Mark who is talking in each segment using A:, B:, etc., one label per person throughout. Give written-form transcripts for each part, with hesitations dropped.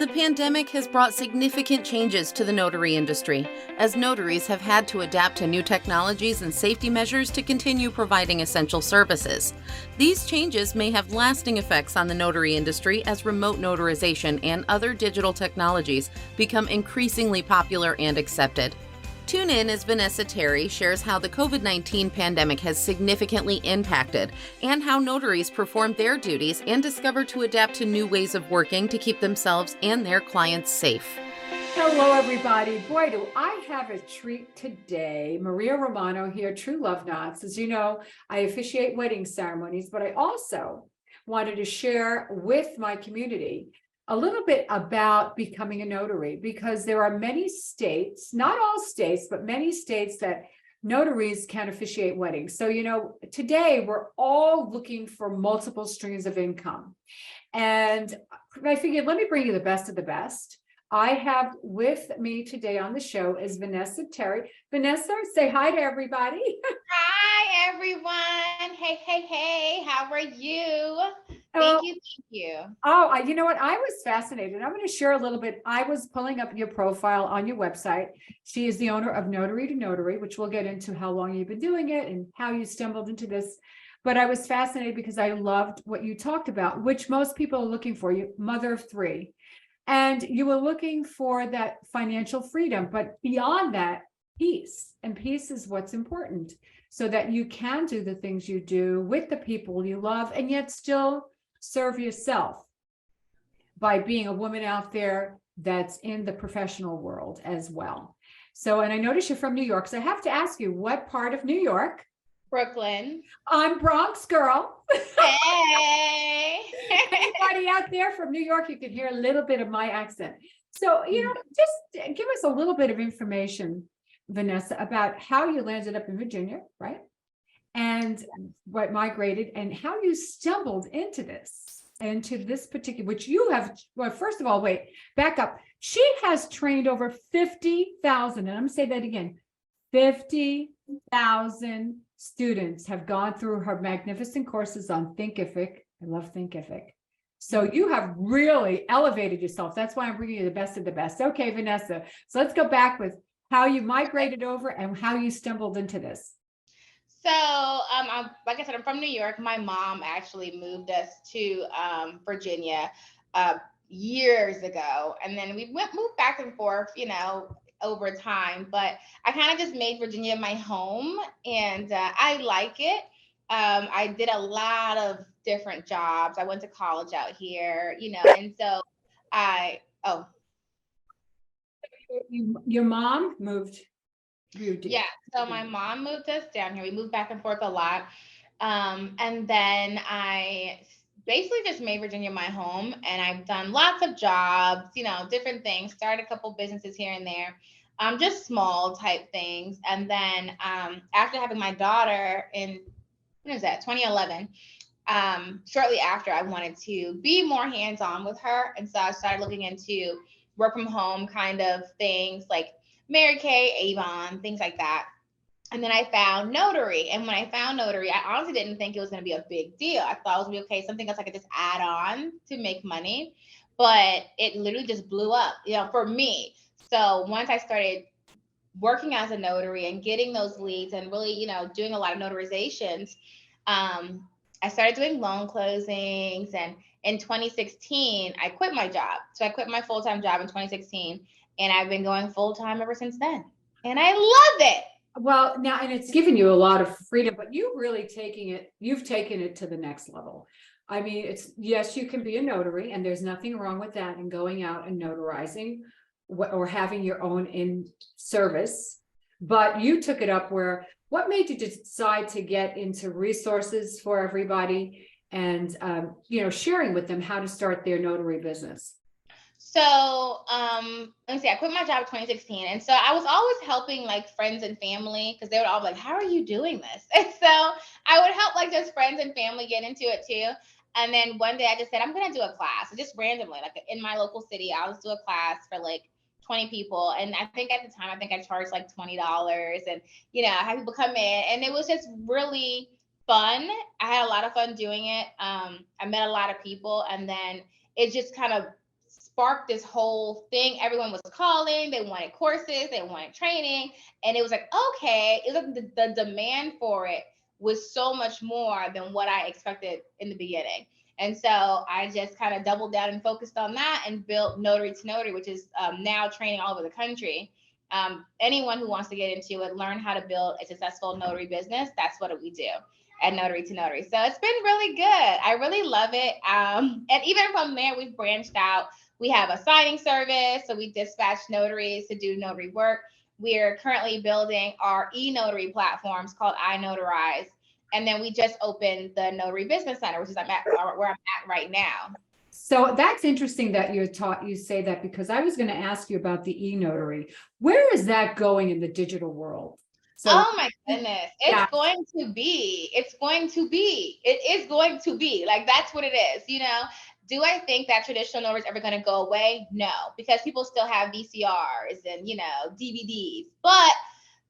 A: The pandemic has brought significant changes to the notary industry, as notaries have had to adapt to new technologies and safety measures to continue providing essential services. These changes may have lasting effects on the notary industry as remote notarization and other digital technologies become increasingly popular and accepted. Tune in as Vanessa Terry shares how the COVID-19 pandemic has significantly impacted and how notaries perform their duties and discover to adapt to new ways of working to keep themselves and their clients safe.
B: Hello, everybody. Boy, do I have a treat today. Maria Romano here, True Love Knots. As you know, I officiate wedding ceremonies, but I also wanted to share with my community a little bit about becoming a notary, because there are many states, not all states, but many states that notaries can officiate weddings. So, today we're all looking for multiple streams of income. And I figured, let me bring you the best of the best. I have with me today on the show is Vanessa Terry. Vanessa, say hi to everybody.
C: Hi, everyone. Hey. How are you? Thank you.
B: Oh, you know what? I was fascinated. I'm going to share a little bit. I was pulling up your profile on your website. She is the owner of Notary to Notary, which we'll get into how long you've been doing it and how you stumbled into this. But I was fascinated because I loved what you talked about, which most people are looking for. You mother of three. And you were looking for that financial freedom, but beyond that, peace. And peace is what's important, so that you can do the things you do with the people you love and yet still serve yourself by being a woman out there that's in the professional world as well. So, and I notice you're from New York, so I have to ask you, what part of New York?
C: Brooklyn.
B: I'm Bronx girl.
C: Hey.
B: Anybody out there from New York, you can hear a little bit of my accent. So, just give us a little bit of information, Vanessa, about how you landed up in Virginia, right? And what migrated and how you stumbled into this particular, which you have, well, first of all, wait, back up. She has trained over 50,000, and I'm gonna say that again, 50,000 students have gone through her magnificent courses on Thinkific. I love Thinkific. So you have really elevated yourself. That's why I'm bringing you the best of the best. Okay, Vanessa. So let's go back with how you migrated over and how you stumbled into this.
C: So, like I said, I'm from New York. My mom actually moved us to Virginia years ago, and then we moved back and forth, over time. But I kind of just made Virginia my home, and I like it. I did a lot of different jobs. I went to college out here, and so
B: Your mom moved.
C: Yeah, so my mom moved us down here. We moved back and forth a lot. And then I basically just made Virginia my home, and I've done lots of jobs, different things, started a couple businesses here and there, just small type things. And then after having my daughter in, when is that, 2011, shortly after, I wanted to be more hands-on with her. And so I started looking into work from home kind of things like Mary Kay, Avon, things like that. And then I found notary. And when I found notary, I honestly didn't think it was going to be a big deal. I thought it was going to be okay, something else I could just add on to make money. But it literally just blew up, for me. So once I started working as a notary and getting those leads and really, doing a lot of notarizations, I started doing loan closings. And in 2016, I quit my job. So I quit my full-time job in 2016. And I've been going full-time ever since then. And I love it.
B: Well, now, and it's given you a lot of freedom, but you've taken it to the next level. I mean, yes, you can be a notary, and there's nothing wrong with that, and going out and notarizing or having your own in service. But you took it up where, what made you decide to get into resources for everybody and, sharing with them how to start their notary business?
C: So, let me see, I quit my job in 2016. And so I was always helping like friends and family, because they would all be like, how are you doing this? And so I would help like just friends and family get into it too. And then one day I just said, I'm going to do a class. So just randomly, like in my local city, I'll just do a class for like 20 people. And I think at the time, I charged like $20, and, I had people come in, and it was just really fun. I had a lot of fun doing it. I met a lot of people, and then it just kind of sparked this whole thing. Everyone was calling, they wanted courses, they wanted training. And it was like, okay, it was like the demand for it was so much more than what I expected in the beginning. And so I just kind of doubled down and focused on that and built Notary to Notary, which is now training all over the country. Anyone who wants to get into it, learn how to build a successful notary business, that's what we do at Notary to Notary. So it's been really good. I really love it. And even from there, we've branched out. We have a signing service, so we dispatch notaries to do notary work. We're currently building our e-notary platforms called iNotarize. And then we just opened the Notary Business Center, which is where I'm at right now.
B: So that's interesting that you say that, because I was going to ask you about the e-notary. Where is that going in the digital world?
C: So, oh my goodness, it's going to be, it is going to be like, that's what it is. You know, do I think that traditional notary is ever going to go away? No, because people still have VCRs and, you know, DVDs, but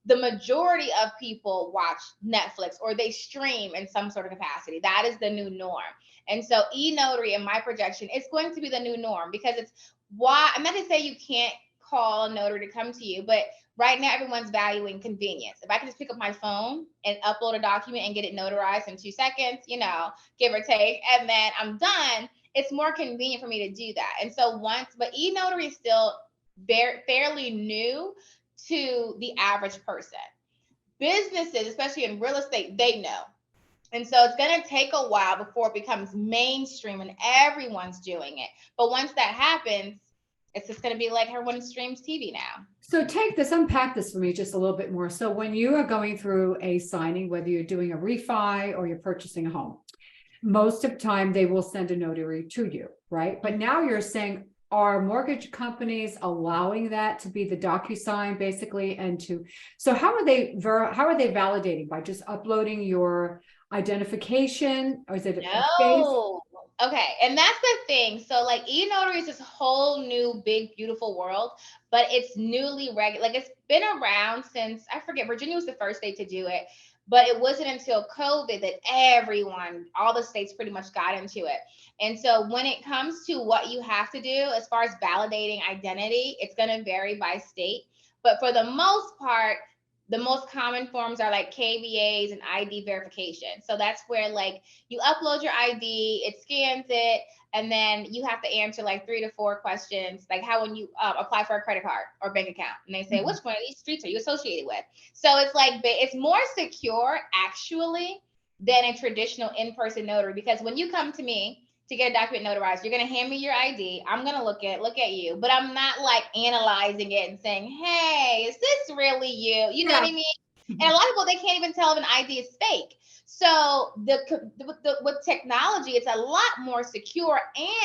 C: the majority of people watch Netflix or they stream in some sort of capacity. That is the new norm. And so e-notary, in my projection, is going to be the new norm, because it's why I'm not to say you can't call a notary to come to you, but right now everyone's valuing convenience. If I can just pick up my phone and upload a document and get it notarized in 2 seconds, you know, give or take, and then I'm done, it's more convenient for me to do that. And so but e-notary is still fairly new to the average person. Businesses, especially in real estate, they know. And so it's going to take a while before it becomes mainstream and everyone's doing it. But once that happens, it's just going to be like everyone streams TV now.
B: So unpack this for me just a little bit more. So when you are going through a signing, whether you're doing a refi or you're purchasing a home, most of the time they will send a notary to you, right? But now you're saying, are mortgage companies allowing that to be the DocuSign basically? So how are they validating? By just uploading your identification, or is it
C: no? Okay, and that's the thing. So like e-notary is this whole new big beautiful world, but it's newly regular. Like, it's been around since, I forget, Virginia was the first state to do it, but it wasn't until COVID that all the states pretty much got into it. And so when it comes to what you have to do as far as validating identity, it's going to vary by state. But for the most part, the most common forms are like KVAs and ID verification. So that's where like you upload your ID, it scans it, and then you have to answer like 3 to 4 questions, like how when you apply for a credit card or bank account, and they say, which one of these streets are you associated with? So it's like, it's more secure actually than a traditional in-person notary, because when you come to me to get a document notarized, you're going to hand me your ID. I'm going to look at you, but I'm not like analyzing it and saying, hey, is this really you? You know what I mean? And a lot of people, they can't even tell if an ID is fake. So with technology, it's a lot more secure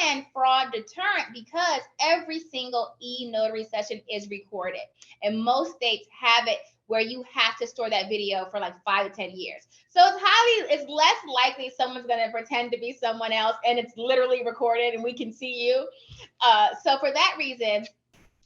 C: and fraud deterrent, because every single e-notary session is recorded. And most states have it where you have to store that video for like 5 to 10 years. So it's less likely someone's going to pretend to be someone else and it's literally recorded and we can see you. So for that reason,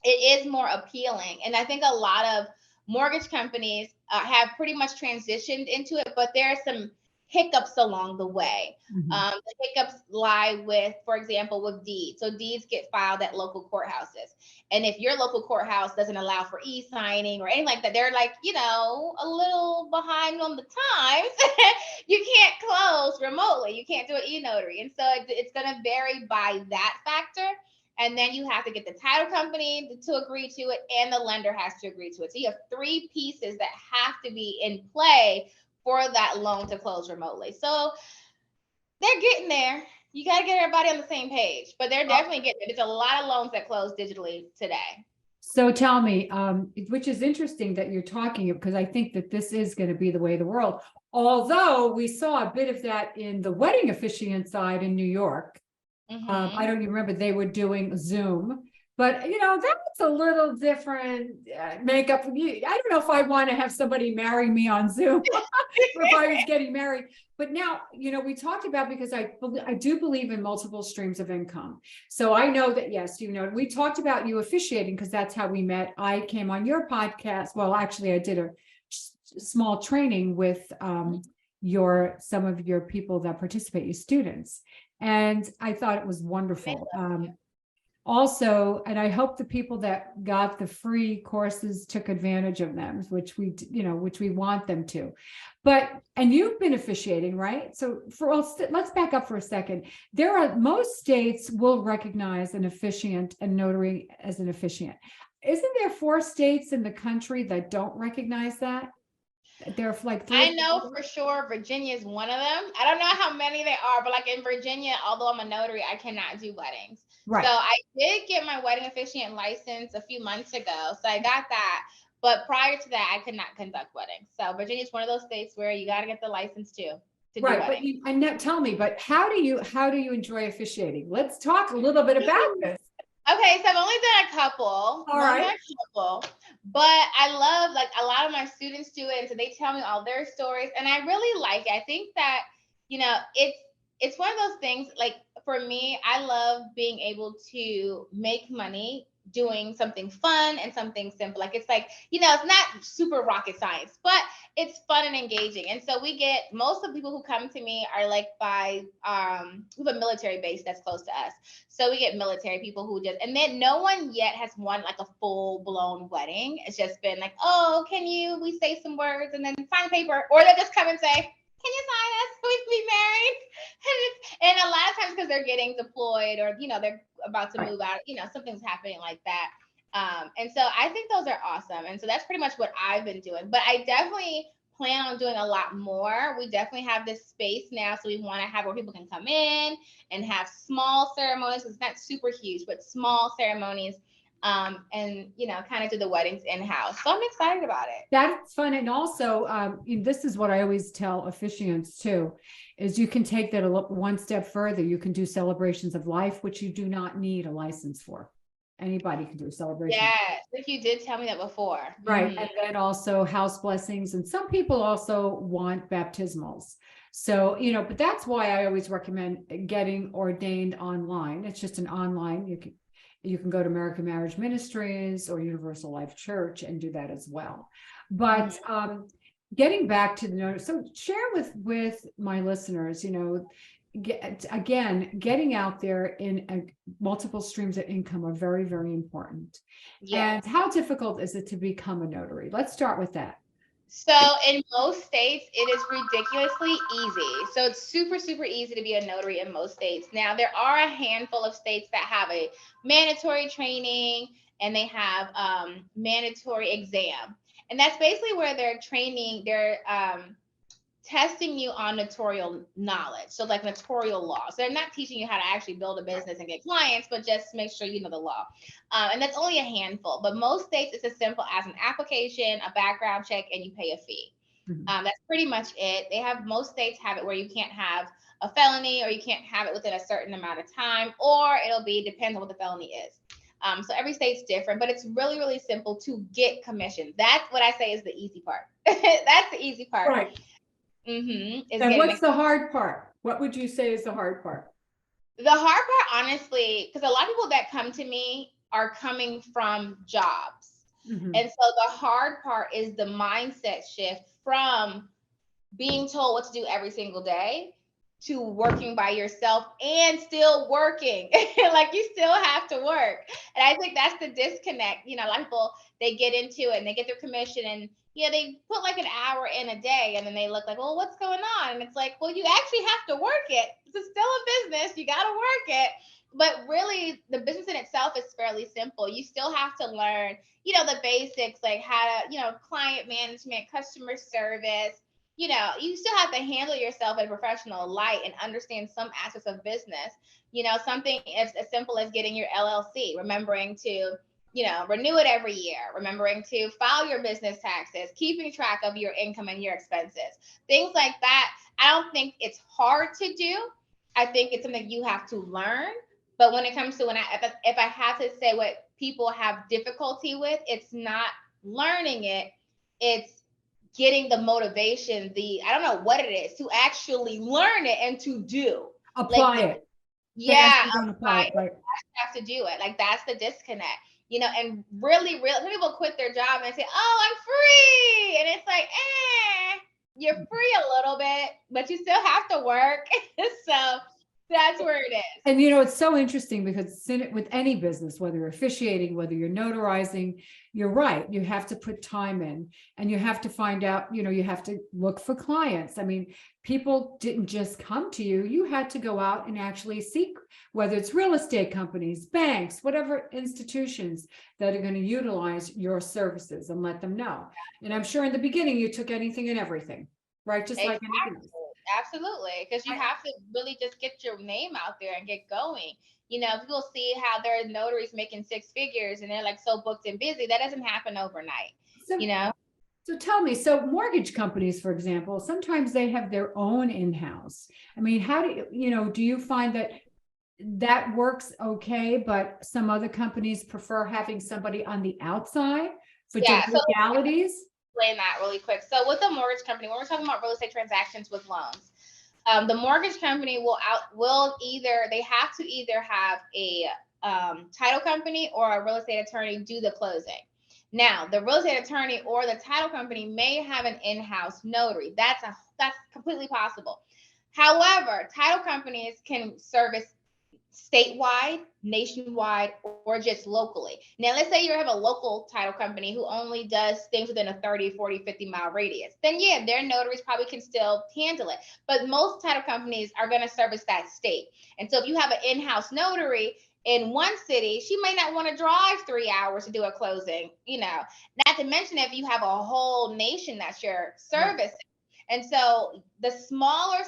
C: it is more appealing. And I think a lot of mortgage companies have pretty much transitioned into it, but there are some hiccups along the way. The hiccups lie with, for example, with deeds. So deeds get filed at local courthouses. And if your local courthouse doesn't allow for e-signing or anything like that, they're like, you know, a little behind on the times. You can't close remotely. You can't do an e-notary. And so it's going to vary by that factor. And then you have to get the title company to agree to it, and the lender has to agree to it. So you have 3 pieces that have to be in play for that loan to close remotely. So they're getting there. You got to get everybody on the same page, but they're definitely getting it. There's a lot of loans that close digitally today.
B: So tell me, which is interesting that you're talking, because I think that this is going to be the way of the world. Although we saw a bit of that in the wedding officiant side in New York. I don't even remember, they were doing Zoom, but you know, that's a little different makeup. I don't know if I want to have somebody marry me on Zoom if I was getting married. But now, you know, we talked about, because I do believe in multiple streams of income. So I know that, yes, you know, we talked about you officiating because that's how we met. I came on your podcast. Well, actually I did a small training with some of your people that participate, your students. And I thought it was wonderful. Also, and I hope the people that got the free courses took advantage of them, which which we want them to. And you've been officiating, right? So let's back up for a second. Most states will recognize an officiant and notary as an officiant. Isn't there 4 states in the country that don't recognize that? There are like 3.
C: I know for sure Virginia is one of them. I don't know how many they are, but like in Virginia, although I'm a notary, I cannot do weddings.
B: Right.
C: So I did get my wedding officiant license a few months ago. So I got that. But prior to that, I could not conduct weddings. So Virginia is one of those states where you got to get the license too to do weddings.
B: But tell me, but how do you enjoy officiating? Let's talk a little bit about this.
C: Okay, so I've only done a couple.
B: All right.
C: But I love, like, a lot of my students do it, and so they tell me all their stories, and I really like it. I think that, it's one of those things, like, for me, I love being able to make money doing something fun and something simple. Like, it's like, it's not super rocket science, but it's fun and engaging. And so most of the people who come to me are like we have a military base that's close to us. So we get military people who and then no one yet has won like a full blown wedding. It's just been like, oh, we say some words and then sign paper, or they'll just come and say, can you sign us so we can be married? And a lot of times because they're getting deployed or, they're about to move out, something's happening like that. And so I think those are awesome. And so that's pretty much what I've been doing. But I definitely plan on doing a lot more. We definitely have this space now. So we want to have where people can come in and have small ceremonies. It's not super huge, but small ceremonies. And kind of do the weddings in-house. So I'm excited about it.
B: That's fun. And also, this is what I always tell officiants too, is you can take that one step further. You can do celebrations of life, which you do not need a license for. Anybody can do a celebration.
C: Yeah, like you did tell me that before.
B: Right. Mm-hmm. And then also house blessings. And some people also want baptismals. So, but that's why I always recommend getting ordained online. It's just an online, you can go to American Marriage Ministries or Universal Life Church and do that as well. But getting back to the notice, so share with my listeners, getting out there in multiple streams of income are very, very important. Yes. And how difficult is it to become a notary? Let's start with that.
C: So in most states, it is ridiculously easy. So it's super, super easy to be a notary in most states. Now, there are a handful of states that have a mandatory training and they have mandatory exam. And that's basically where they're testing you on notarial knowledge. So like notarial law. So they're not teaching you how to actually build a business and get clients, but just make sure you know the law. And that's only a handful, but most states it's as simple as an application, a background check, and you pay a fee. Mm-hmm. That's pretty much it. Most states have it where you can't have a felony or you can't have it within a certain amount of time, or depends on what the felony is. So every state's different, but it's really, really simple to get commission. That's what I say is the easy part. That's the easy part.
B: Right. Mm-hmm. And what's the hard part? What would you say is the hard part?
C: The hard part, honestly, because a lot of people that come to me are coming from jobs. Mm-hmm. And so the hard part is the mindset shift from being told what to do every single day to working by yourself and still working. Like you still have to work. And I think that's the disconnect. A lot of people, they get into it and they get their commission and they put like an hour in a day and then they look like, well, what's going on? And it's like, well, you actually have to work it. It's still a business. You got to work it. But really, the business in itself is fairly simple. You still have to learn, the basics, like how to, client management, customer service. You still have to handle yourself in a professional light and understand some aspects of business. Something as simple as getting your LLC, remembering to renew it every year, remembering to file your business taxes, keeping track of your income and your expenses, things like that. I don't think it's hard to do. I think it's something you have to learn. But when it comes to if I have to say what people have difficulty with, it's not learning it. It's getting the motivation, I don't know what it is, to actually learn it and to
B: apply it.
C: Yeah, apply it. Right. You have to do it. Like that's the disconnect. And really, some people quit their job and say, oh, I'm free. And it's like, you're free a little bit, but you still have to work. So That's where it is.
B: And, you know, it's so interesting because with any business, whether you're officiating, whether you're notarizing, you're right. You have to put time in and you have to find out, you know, you have to look for clients. I mean, people didn't just come to you. You had to go out and actually seek, whether it's real estate companies, banks, whatever institutions that are going to utilize your services, and let them know. And I'm sure in the beginning, you took anything and everything, right? Just like anything else.
C: Absolutely, because you have to really just get your name out there and get going. You know, people see how there are notaries making six figures and they're like so booked and busy. That doesn't happen overnight,
B: So,
C: you know?
B: So tell me, so mortgage companies, for example, sometimes they have their own in-house. I mean, how do do you find that that works okay, but some other companies prefer having somebody on the outside for
C: Yeah,
B: different
C: so
B: legalities?
C: explain that really quick. So with a mortgage company, when we're talking about real estate transactions with loans, the mortgage company will either, they have to either have a title company or a real estate attorney do the closing. Now, the real estate attorney or the title company may have an in-house notary. That's completely possible. However, title companies can service statewide, nationwide, or just locally. Now, let's say you have a local title company who only does things within a 30, 40, 50-mile radius. Then yeah, their notaries probably can still handle it. But most title companies are going to service that state. And so if you have an in-house notary in one city, she may not want to drive 3 hours to do a closing, not to mention if you have a whole nation that you're servicing. And so the smaller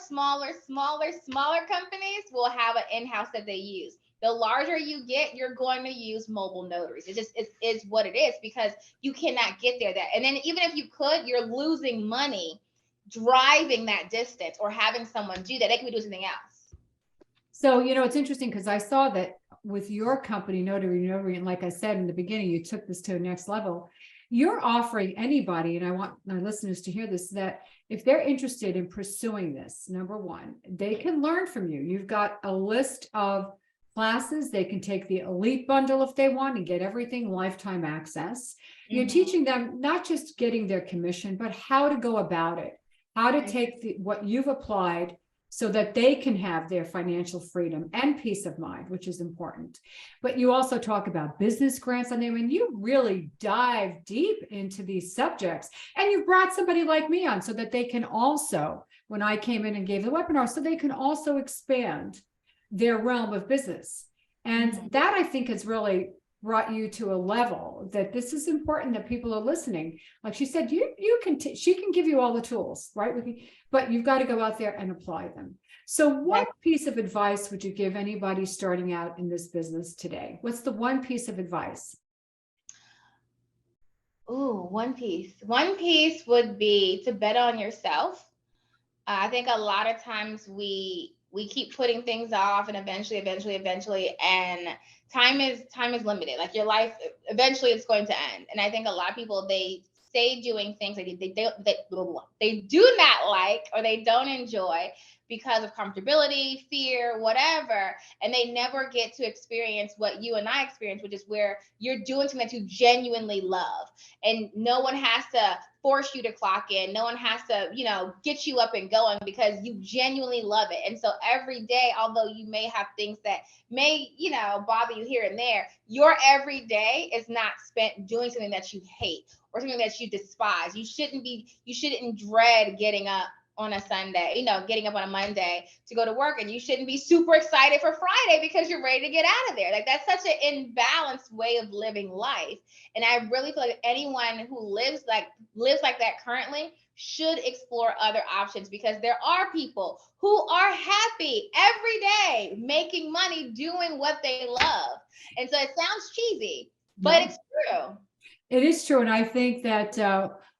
C: companies will have an in-house that they use. The larger you get, you're going to use mobile notaries. It is what it is, because you cannot get there. And then even if you could, you're losing money driving that distance or having someone do that. They can be doing something else.
B: So, it's interesting because I saw that with your company, Notary, and like I said in the beginning, you took this to the next level. You're offering anybody, and I want my listeners to hear this, that if they're interested in pursuing this, number one, they can learn from you. You've got a list of classes. They can take the elite bundle if they want and get everything, lifetime access. You're teaching them not just getting their commission, but how to go about it, how to take what you've applied so that they can have their financial freedom and peace of mind, which is important. But you also talk about business grants on them, and you really dive deep into these subjects. And you brought somebody like me on so that they can also, when I came in and gave the webinar, so they can also expand their realm of business. And that, I think, has really brought you to a level that this is important, that people are listening. Like she said, she can give you all the tools, right? But you've got to go out there and apply them. So what piece of advice would you give anybody starting out in this business today? What's the one piece of advice?
C: Ooh, one piece. One piece would be to bet on yourself. I think a lot of times we keep putting things off, and eventually, and time is limited. Like your life, eventually it's going to end. And I think a lot of people, they stay doing things they do not like or they don't enjoy because of comfortability, fear, whatever. And they never get to experience what you and I experience, which is where you're doing something that you genuinely love. And no one has to force you to clock in. No one has to, get you up and going, because you genuinely love it. And so every day, although you may have things that may, bother you here and there, your every day is not spent doing something that you hate or something that you despise. You shouldn't dread getting up on a Sunday, getting up on a Monday to go to work, and you shouldn't be super excited for Friday because you're ready to get out of there. Like, that's such an imbalanced way of living life. And I really feel like anyone who lives like that currently should explore other options, because there are people who are happy every day making money doing what they love. And so it sounds cheesy, but it's true.
B: It is true. And I think that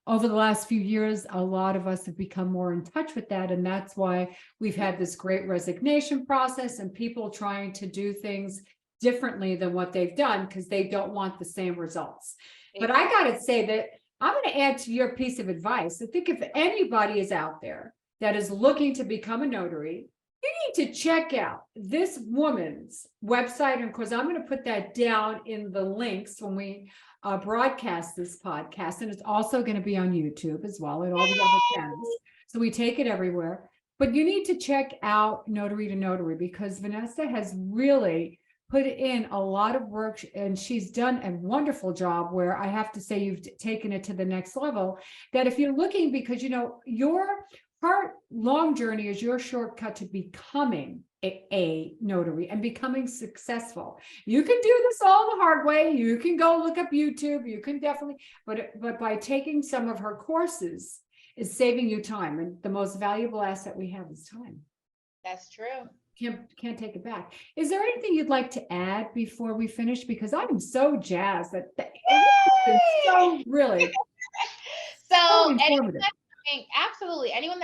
B: over the last few years, a lot of us have become more in touch with that. And that's why we've had this great resignation process and people trying to do things differently than what they've done because they don't want the same results. But I got to say that I'm going to add to your piece of advice. I think if anybody is out there that is looking to become a notary, you need to check out this woman's website. And of course, I'm going to put that down in the links when we broadcast this podcast. And it's also going to be on YouTube as well, and all the other channels. So we take it everywhere. But you need to check out Notary to Notary, because Vanessa has really put in a lot of work, and she's done a wonderful job, where I have to say you've taken it to the next level. That if you're looking, because her long journey is your shortcut to becoming a notary and becoming successful. You can do this all the hard way. You can go look up YouTube. You can definitely, but by taking some of her courses is saving you time. And the most valuable asset we have is time.
C: That's true.
B: Can't take it back. Is there anything you'd like to add before we finish? Because I'm so jazzed that it's so really so informative.
C: Absolutely. Anyone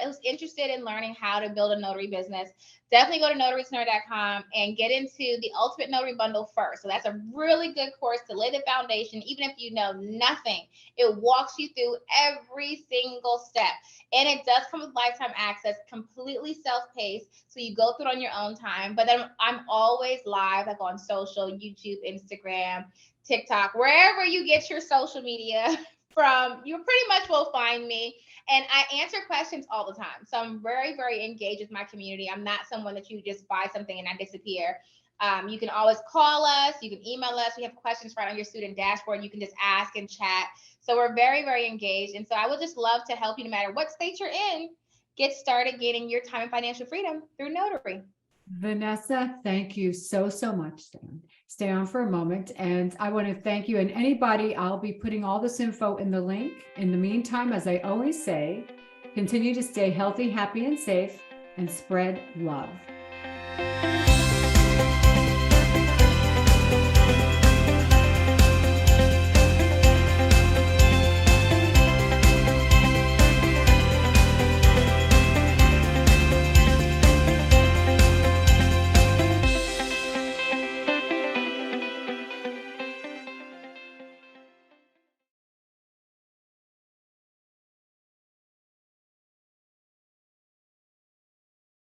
C: who's interested in learning how to build a notary business, definitely go to notaryexpert.com and get into the Ultimate Notary Bundle first. So that's a really good course to lay the foundation. Even if you know nothing, it walks you through every single step. And it does come with lifetime access, completely self-paced. So you go through it on your own time. But then I'm always live, like on social, YouTube, Instagram, TikTok, wherever you get your social media from, you pretty much will find me. And I answer questions all the time. So I'm very, very engaged with my community. I'm not someone that you just buy something and I disappear. You can always call us. You can email us. We have questions right on your student dashboard. You can just ask and chat. So we're very, very engaged. And so I would just love to help you, no matter what state you're in, get started gaining your time and financial freedom through notary.
B: Vanessa, thank you so much. Stay on for a moment. And I want to thank you. And anybody, I'll be putting all this info in the link. In the meantime, as I always say, continue to stay healthy, happy, and safe, and spread love.